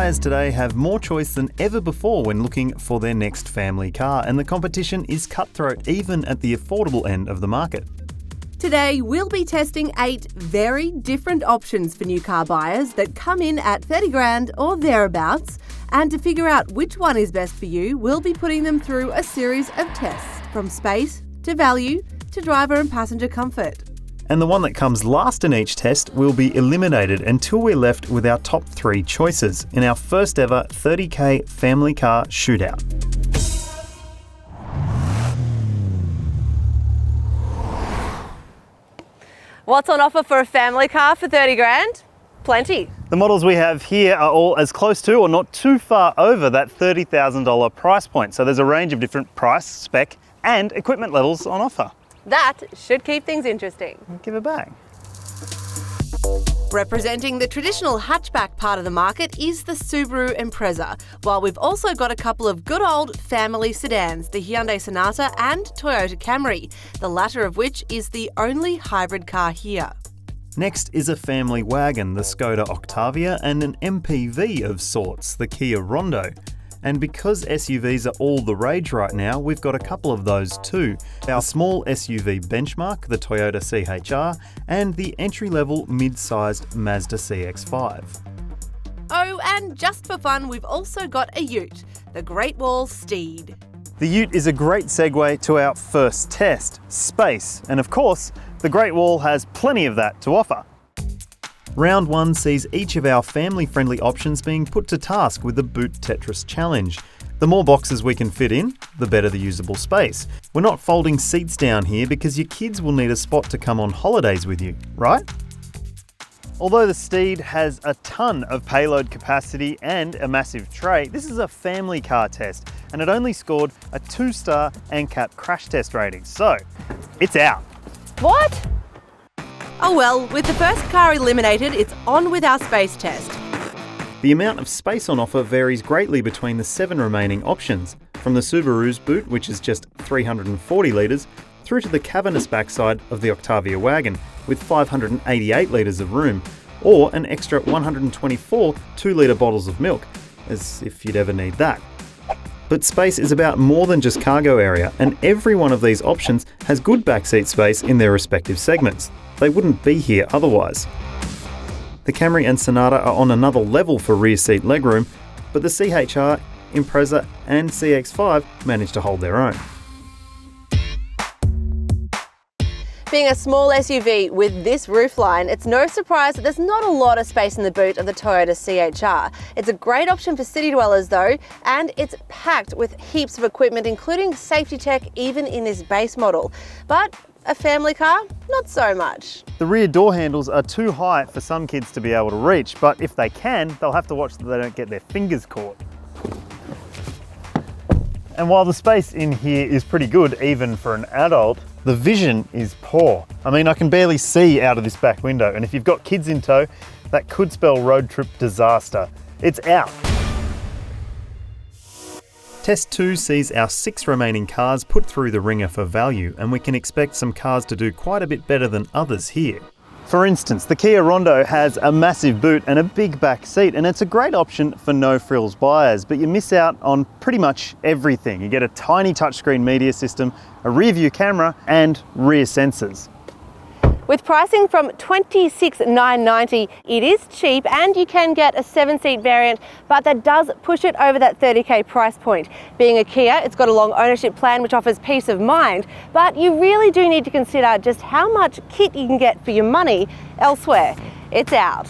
Buyers today have more choice than ever before when looking for their next family car, and the competition is cutthroat even at the affordable end of the market. Today, we'll be testing 8 very different options for new car buyers that come in at 30 grand or thereabouts. And to figure out which one is best for you, we'll be putting them through a series of tests, from space to value to driver and passenger comfort. And the one that comes last in each test will be eliminated until we're left with our top 3 choices in our first ever 30k family car shootout. What's on offer for a family car for 30 grand? Plenty. The models we have here are all as close to or not too far over that $30,000 price point. So there's a range of different price, spec and equipment levels on offer. That should keep things interesting. Give it back. Representing the traditional hatchback part of the market is the Subaru Impreza, while we've also got a couple of good old family sedans, the Hyundai Sonata and Toyota Camry, the latter of which is the only hybrid car here. Next is a family wagon, the Skoda Octavia, and an MPV of sorts, the Kia Rondo. And because SUVs are all the rage right now, we've got a couple of those too. Our small SUV benchmark, the Toyota CHR, and the entry-level mid-sized Mazda CX-5. Oh, and just for fun, we've also got a ute, the Great Wall Steed. The ute is a great segue to our first test, space. And of course, the Great Wall has plenty of that to offer. Round 1 sees each of our family-friendly options being put to task with the Boot Tetris Challenge. The more boxes we can fit in, the better the usable space. We're not folding seats down here because your kids will need a spot to come on holidays with you, right? Although the Steed has a ton of payload capacity and a massive tray, this is a family car test, and it only scored a 2-star ANCAP crash test rating, so it's out. What? Oh well, with the first car eliminated, it's on with our space test. The amount of space on offer varies greatly between the 7 remaining options, from the Subaru's boot, which is just 340 litres, through to the cavernous backside of the Octavia wagon, with 588 litres of room, or an extra 124 2-litre bottles of milk, as if you'd ever need that. But space is about more than just cargo area, and every one of these options has good backseat space in their respective segments. They wouldn't be here otherwise. The Camry and Sonata are on another level for rear seat legroom, but the CHR, Impreza and CX-5 managed to hold their own. Being a small SUV with this roofline, it's no surprise that there's not a lot of space in the boot of the Toyota CHR. It's a great option for city dwellers though, and it's packed with heaps of equipment, including safety tech even in this base model. But a family car, not so much. The rear door handles are too high for some kids to be able to reach, but if they can, they'll have to watch that they don't get their fingers caught. And while the space in here is pretty good, even for an adult, the vision is poor. I mean, I can barely see out of this back window, and if you've got kids in tow, that could spell road trip disaster. It's out. Test 2 sees our 6 remaining cars put through the ringer for value, and we can expect some cars to do quite a bit better than others here. For instance, the Kia Rondo has a massive boot and a big back seat, and it's a great option for no-frills buyers, but you miss out on pretty much everything. You get a tiny touchscreen media system, a rear view camera, and rear sensors. With pricing from $26,990, it is cheap and you can get a 7-seat variant, but that does push it over that 30k price point. Being a Kia, it's got a long ownership plan which offers peace of mind, but you really do need to consider just how much kit you can get for your money elsewhere. It's out.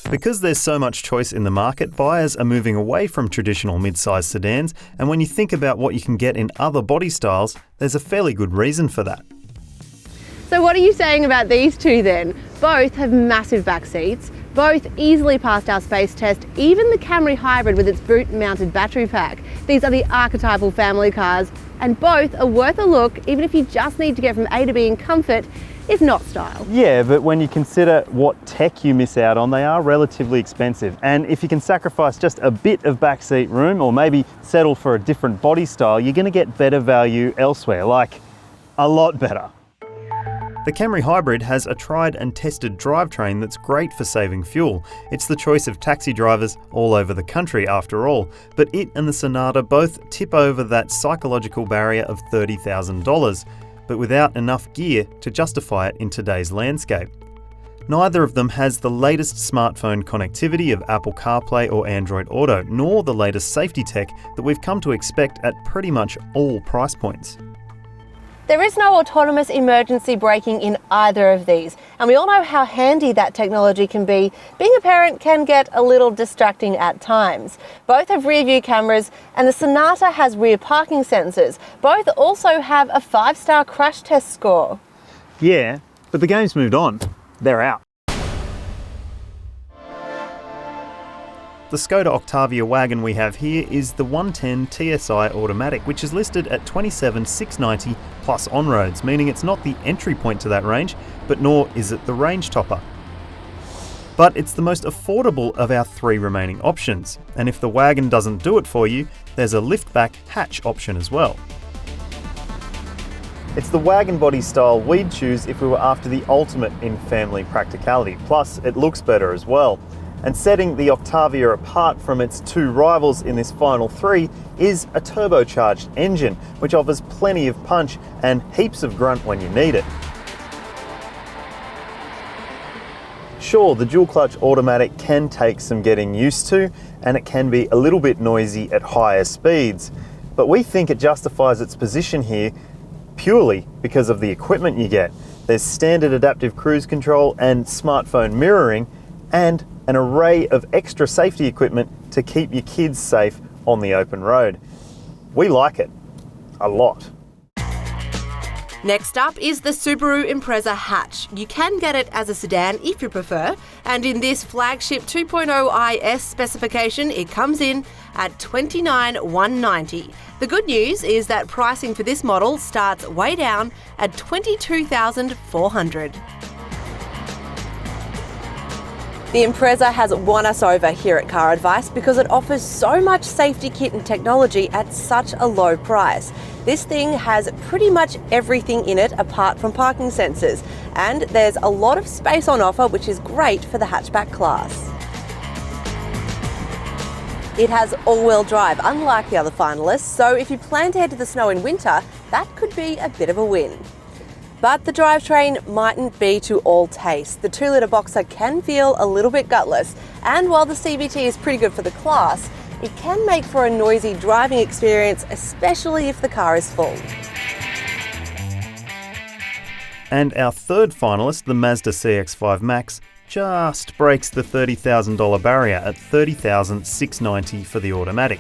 Because there's so much choice in the market, buyers are moving away from traditional mid-size sedans, and when you think about what you can get in other body styles, there's a fairly good reason for that. So what are you saying about these two then? Both have massive back seats, both easily passed our space test, even the Camry Hybrid with its boot-mounted battery pack. These are the archetypal family cars, and both are worth a look even if you just need to get from A to B in comfort, if not style. Yeah, but when you consider what tech you miss out on, they are relatively expensive. And if you can sacrifice just a bit of backseat room or maybe settle for a different body style, you're going to get better value elsewhere, like a lot better. The Camry Hybrid has a tried and tested drivetrain that's great for saving fuel. It's the choice of taxi drivers all over the country after all, but it and the Sonata both tip over that psychological barrier of $30,000, but without enough gear to justify it in today's landscape. Neither of them has the latest smartphone connectivity of Apple CarPlay or Android Auto, nor the latest safety tech that we've come to expect at pretty much all price points. There is no autonomous emergency braking in either of these, and we all know how handy that technology can be. Being a parent can get a little distracting at times. Both have rear view cameras, and the Sonata has rear parking sensors. Both also have a 5-star crash test score. Yeah, but the game's moved on. They're out. The Skoda Octavia wagon we have here is the 110 TSI automatic, which is listed at $27,690 plus on-roads, meaning it's not the entry point to that range, but nor is it the range topper. But it's the most affordable of our 3 remaining options, and if the wagon doesn't do it for you, there's a liftback hatch option as well. It's the wagon body style we'd choose if we were after the ultimate in family practicality, plus it looks better as well. And setting the Octavia apart from its 2 rivals in this final 3 is a turbocharged engine, which offers plenty of punch and heaps of grunt when you need it. Sure, the dual clutch automatic can take some getting used to, and it can be a little bit noisy at higher speeds, but we think it justifies its position here purely because of the equipment you get. There's standard adaptive cruise control and smartphone mirroring, and an array of extra safety equipment to keep your kids safe on the open road. We like it a lot. Next up is the Subaru Impreza hatch. You can get it as a sedan if you prefer, and in this flagship 2.0 IS specification, it comes in at $29,190. The good news is that pricing for this model starts way down at $22,400. The Impreza has won us over here at CarAdvice because it offers so much safety kit and technology at such a low price. This thing has pretty much everything in it apart from parking sensors, and there's a lot of space on offer, which is great for the hatchback class. It has all-wheel drive, unlike the other finalists, so if you plan to head to the snow in winter, that could be a bit of a win. But the drivetrain mightn't be to all taste. The 2-litre Boxer can feel a little bit gutless, and while the CVT is pretty good for the class, it can make for a noisy driving experience, especially if the car is full. And our third finalist, the Mazda CX-5 Max, just breaks the $30,000 barrier at $30,690 for the automatic.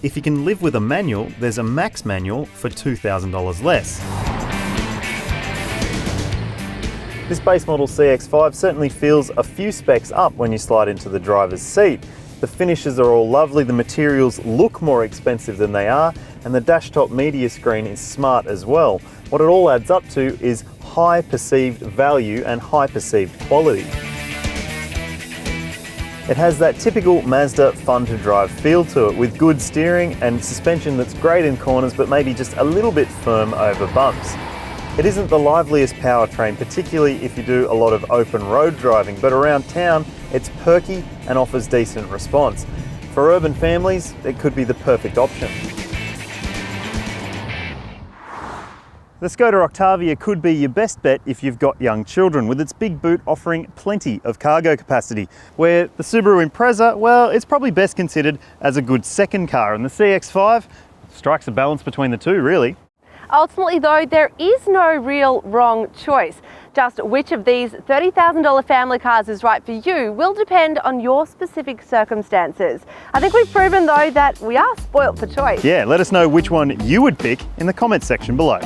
If you can live with a manual, there's a Max manual for $2,000 less. This base model CX-5 certainly feels a few specs up when you slide into the driver's seat. The finishes are all lovely, the materials look more expensive than they are, and the dashtop media screen is smart as well. What it all adds up to is high perceived value and high perceived quality. It has that typical Mazda fun to drive feel to it, with good steering and suspension that's great in corners but maybe just a little bit firm over bumps. It isn't the liveliest powertrain, particularly if you do a lot of open road driving, but around town it's perky and offers decent response. For urban families, it could be the perfect option. The Skoda Octavia could be your best bet if you've got young children, with its big boot offering plenty of cargo capacity, where the Subaru Impreza, well, it's probably best considered as a good second car, and the CX-5 strikes a balance between the two, really. Ultimately though, there is no real wrong choice. Just which of these $30,000 family cars is right for you will depend on your specific circumstances. I think we've proven though that we are spoilt for choice. Yeah, let us know which one you would pick in the comments section below.